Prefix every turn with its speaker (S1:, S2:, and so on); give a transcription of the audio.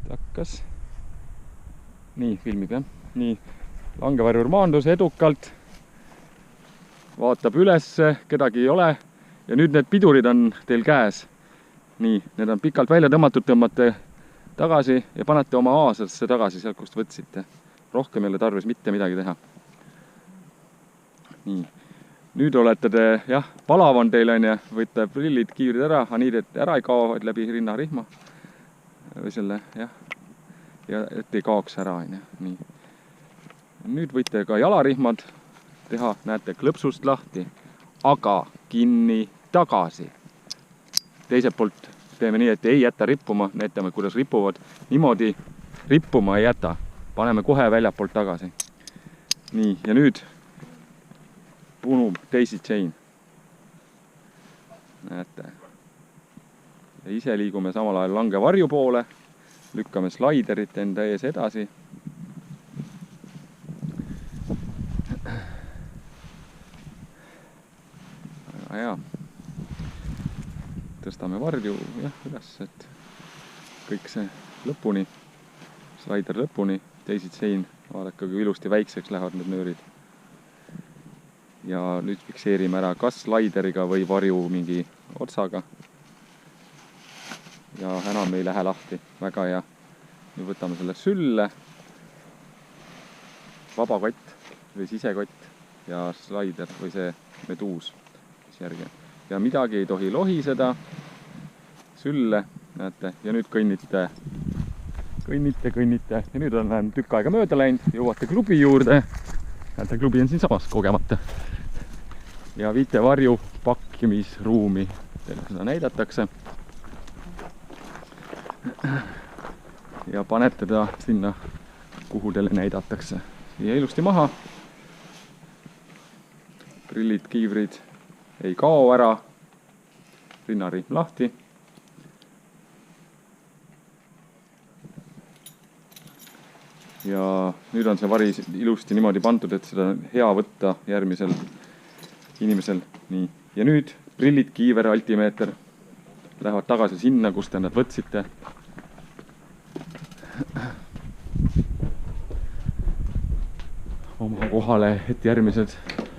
S1: Takkas. Nii, filmib jah. Nii, langevarjur maandus edukalt. Vaatab ülesse, kedagi ei ole. Ja nüüd need pidurid on teil käes. Nii, need on pikalt välja tõmmatud, tõmbate tagasi ja panete oma aasasse tagasi sealt, kust võtsite. Rohkem ei ole tarvis mitte midagi teha. Nii, nüüd olete te, jah, palav on teil on ja võite prillid, kiivrid ära, nii et ära ei kao läbi rinnarihma. Või selle, jah, ja et ei kaoks ära, nii. Nüüd võite ka jalarihmad teha, näete, klõpsust lahti, aga kinni tagasi. Teiselt poolt teeme nii, et ei jäta rippuma, näitame, kuidas ripuvad. Niimoodi rippuma ei jäta. Paneme kohe väljapoolt tagasi. Nii, ja nüüd punub daisy chain. Näete. Ja ise liigume samal ajal langevarju poole. Lükkame slaiderit enda ees edasi. Väga hea. Tõstame varju üles, et kõik see lõpuni, slaider lõpuni, daisy chain, vaadake, kui ilusti väikseks lähevad need nöörid. Ja nüüd fikseerime ära kas slaideriga või varju mingi otsaga. Ja enam ei lähe lahti, väga hea. Nüüd võtame selle sülle, vabakott või sisekott ja slaider või see meduus, mis järgi on. Ja midagi ei tohi lohiseda, sülle, näete, ja nüüd kõnnite. Ja nüüd on tükk aega mööda läinud, jõuate klubi juurde. Näete, klubi on siin samas kogemata. Ja viite varju pakkimisruumi, teile seda näidatakse. Ja panete ta sinna, kuhu teile näidatakse. Siia ilusti maha. Prillid, kiivrid ei kao ära, rinnarihm lahti. Ja nüüd on see vari ilusti niimoodi pandud, et seda on hea võtta järgmisel inimesel. Nii. Ja nüüd prillid, kiiver, altimeeter lähevad tagasi sinna, kus te nad võtsite. Oma kohale, et järgmised